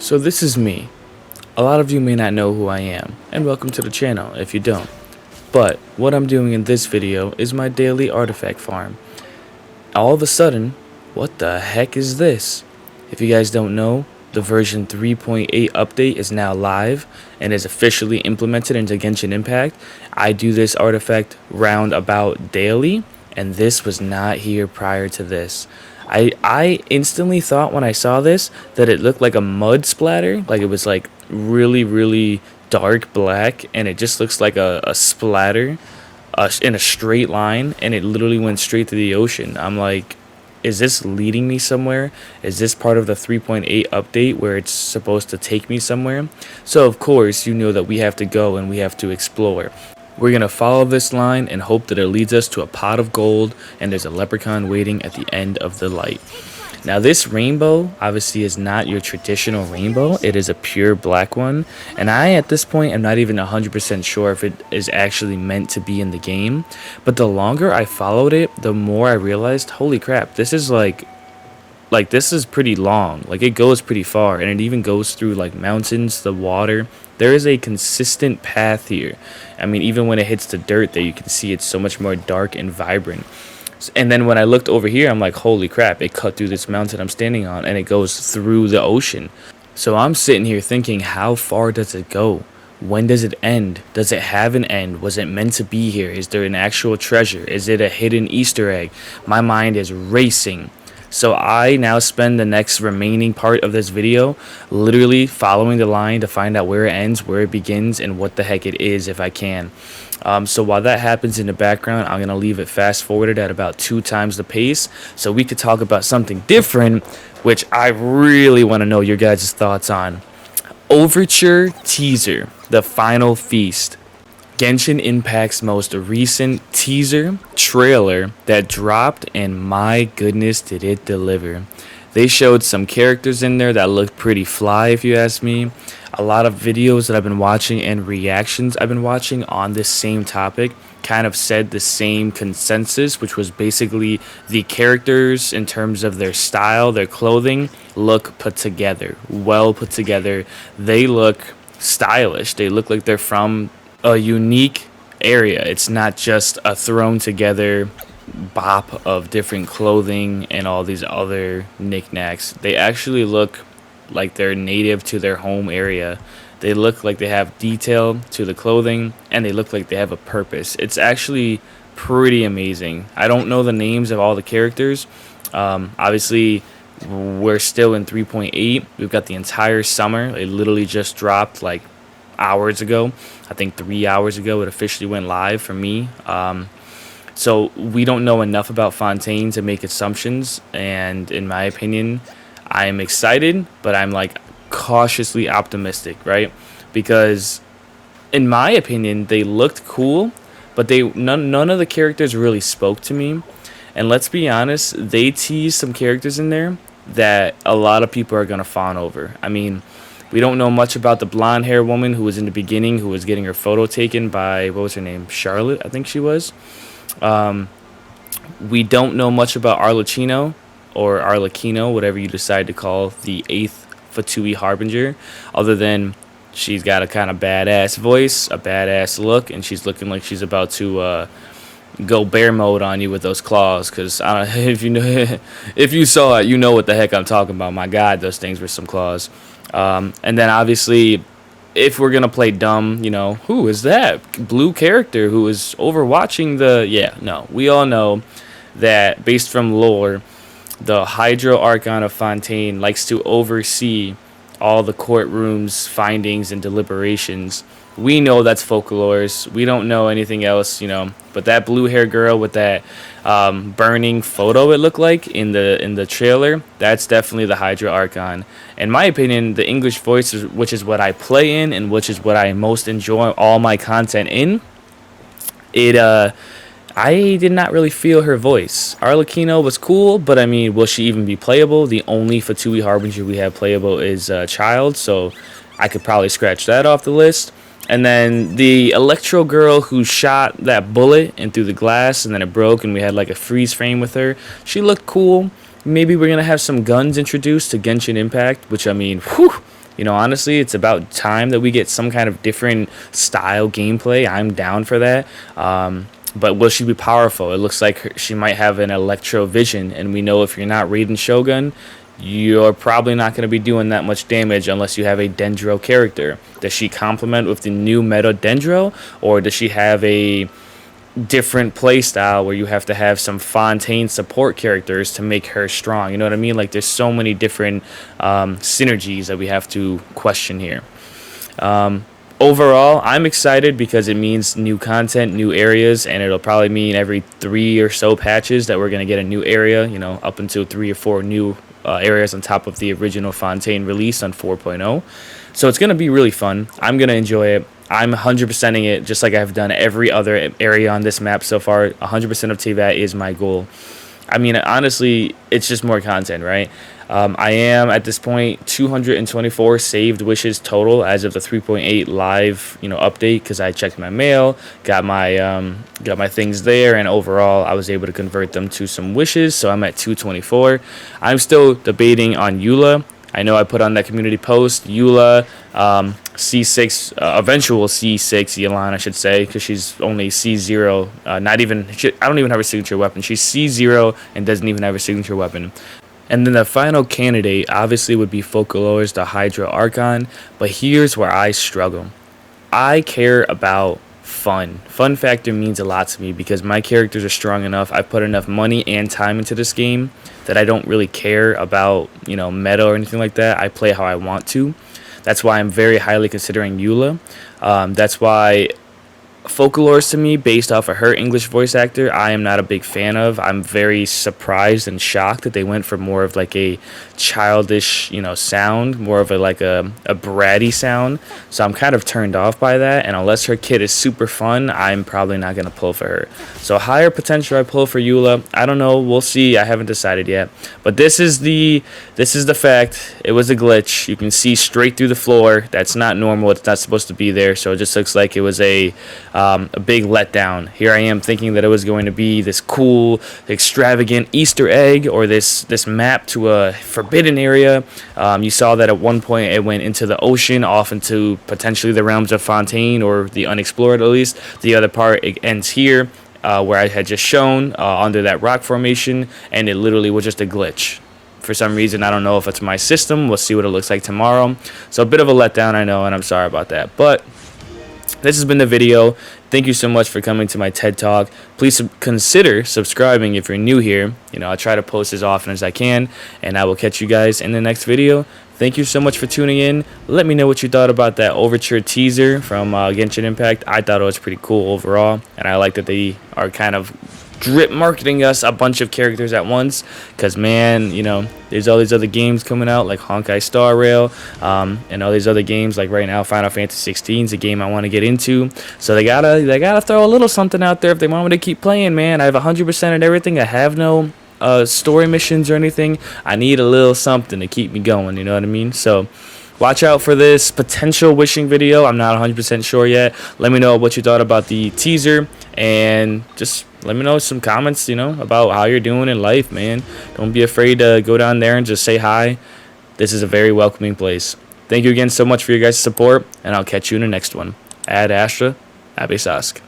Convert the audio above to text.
So this is me. A lot of you may not know who I am, and welcome to the channel if you don't. But what I'm doing in this video is my daily artifact farm. All of a sudden, what the heck is this? If you guys don't know, the version 3.8 update is now live and is officially implemented into Genshin Impact. I do this artifact round about daily, and this was not here prior to this. I instantly thought when I saw this that it looked like a mud splatter, like it was like really dark black, and it just looks like a splatter in a straight line, and it literally went straight to the ocean. I'm like, is this leading me somewhere? Is this part of the 3.8 update where it's supposed to take me somewhere? So of course you know that we have to go and we have to explore. We're going to follow this line and hope that it leads us to a pot of gold, and there's a leprechaun waiting at the end of the light. Now this rainbow obviously is not your traditional rainbow. It is a pure black one, and I at this point am not even 100% sure if it is actually meant to be in the game. But the longer I followed it, the more I realized, holy crap, this is like this is pretty long. Like, it goes pretty far, and it even goes through like mountains, the water. There is a consistent path here. I mean, even when it hits the dirt there, you can see it's so much more dark and vibrant. And then when I looked over here, I'm like, holy crap, it cut through this mountain I'm standing on, and it goes through the ocean. So I'm sitting here thinking, how far does it go? When does it end? Does it have an end? Was it meant to be here? Is there an actual treasure? Is it a hidden Easter egg? My mind is racing. So I now spend the next remaining part of this video literally following the line to find out where it ends, where it begins, and what the heck it is if I can. So while that happens in the background, I'm going to leave it fast forwarded at about 2 times the pace so we could talk about something different, which I really want to know your guys' thoughts on. Overture teaser, the final feast. Genshin Impact's most recent teaser trailer that dropped, and my goodness did it deliver. They showed some characters in there that looked pretty fly, if you ask me. A lot of videos that I've been watching and reactions I've been watching on this same topic kind of said the same consensus, which was basically the characters in terms of their style, their clothing, look put together, well put together. They look stylish. They look like they're from a unique area. It's not just a thrown together bop of different clothing and all these other knickknacks. They actually look like they're native to their home area. They look like they have detail to the clothing, and they look like they have a purpose. It's actually pretty amazing. I don't know the names of all the characters. Obviously we're still in 3.8. We've got the entire summer. It literally just dropped like hours ago. I think 3 hours ago it officially went live for me. So we don't know enough about Fontaine to make assumptions, and in my opinion, I am excited, but I'm like cautiously optimistic, right? Because in my opinion, they looked cool, but none of the characters really spoke to me. And let's be honest, they teased some characters in there that a lot of people are gonna fawn over. I mean, we don't know much about the blonde hair woman who was in the beginning, who was getting her photo taken by, what was her name? Charlotte, I think she was. We don't know much about Arlecchino, or Arlecchino, whatever you decide to call the 8th Fatui Harbinger, other than she's got a kind of badass voice, a badass look, and she's looking like she's about to go bear mode on you with those claws. Because I don't know if you know, if you saw it, you know what the heck I'm talking about. My God, those things were some claws. And then obviously, if we're gonna play dumb, you know, who is that blue character who is overwatching the? Yeah, no, we all know that based from lore, the Hydro Archon of Fontaine likes to oversee all the courtrooms, findings, and deliberations. We know that's folklores. We don't know anything else, you know. But that blue hair girl with that burning photo, it looked like in the trailer, that's definitely the Hydra Archon. In my opinion, the English voice, which is what I play in and which is what I most enjoy all my content in, I did not really feel her voice. Arlecchino was cool, but I mean, will she even be playable? The only Fatui Harbinger we have playable is Child, so I could probably scratch that off the list. And then the Electro girl who shot that bullet and through the glass and then it broke and we had like a freeze frame with her. She looked cool. Maybe we're going to have some guns introduced to Genshin Impact, which I mean, whew, You know, honestly, it's about time that we get some kind of different style gameplay. I'm down for that. But will she be powerful? It looks like she might have an electro vision, and we know if you're not Raiden Shogun, you're probably not going to be doing that much damage unless you have a Dendro character. Does she complement with the new meta Dendro, or does she have a different play style where you have to have some Fontaine support characters to make her strong? You know what I mean? Like, there's so many different synergies that we have to question here. Overall, I'm excited because it means new content, new areas, and it'll probably mean every 3 or so patches that we're going to get a new area, you know, up until 3 or 4 new areas on top of the original Fontaine release on 4.0. So it's going to be really fun. I'm going to enjoy it. I'm 100%ing it just like I've done every other area on this map so far. 100% of TVAT is my goal. I mean, honestly, it's just more content, right? I am at this point 224 saved wishes total as of the 3.8 live, you know, update, because I checked my mail, got my things there, and overall I was able to convert them to some wishes. So I'm at 224. I'm still debating on Eula. I know I put on that community post, Eula, C6, eventual C6 Yelan, I should say, because she's only C0, I don't even have a signature weapon. She's C0 and doesn't even have a signature weapon. And then the final candidate obviously would be Focalors, the Hydra Archon, but here's where I struggle. I care about fun. Fun factor means a lot to me because my characters are strong enough. I put enough money and time into this game that I don't really care about, you know, meta or anything like that. I play how I want to. That's why I'm very highly considering Eula. That's why Focalors, to me, based off of her English voice actor, I am not a big fan of. I'm very surprised and shocked that they went for more of like a childish, you know, sound, more of a bratty sound. So I'm kind of turned off by that. And unless her kid is super fun, I'm probably not gonna pull for her. So higher potential I pull for Eula. I don't know. We'll see. I haven't decided yet. But this is the fact. It was a glitch. You can see straight through the floor. That's not normal. It's not supposed to be there. So it just looks like it was a big letdown. Here I am thinking that it was going to be this cool, extravagant Easter egg, or this map to a forbidden area. You saw that at one point it went into the ocean, off into potentially the realms of Fontaine, or the unexplored at least. The other part, it ends here, where I had just shown, under that rock formation, and it literally was just a glitch. For some reason, I don't know if it's my system. We'll see what it looks like tomorrow. So a bit of a letdown, I know, and I'm sorry about that. But this has been the video. Thank you so much for coming to my TED Talk. Please consider subscribing if you're new here. You know, I try to post as often as I can, and I will catch you guys in the next video. Thank you so much for tuning in. Let me know what you thought about that Overture teaser from Genshin Impact. I thought it was pretty cool overall, and I like that they are kind of drip marketing us a bunch of characters at once, because man, you know, there's all these other games coming out like Honkai Star Rail, and all these other games, like right now Final Fantasy 16 is a game I want to get into. So they gotta throw a little something out there if they want me to keep playing, man. I have 100% and everything. I have no story missions or anything. I need a little something to keep me going, you know what I mean? So watch out for this potential wishing video. I'm not 100% sure yet. Let me know what you thought about the teaser, and just let me know some comments, you know, about how you're doing in life, man. Don't be afraid to go down there and just say hi. This is a very welcoming place. Thank you again so much for your guys' support, and I'll catch you in the next one. Ad Astra, Abe Sask.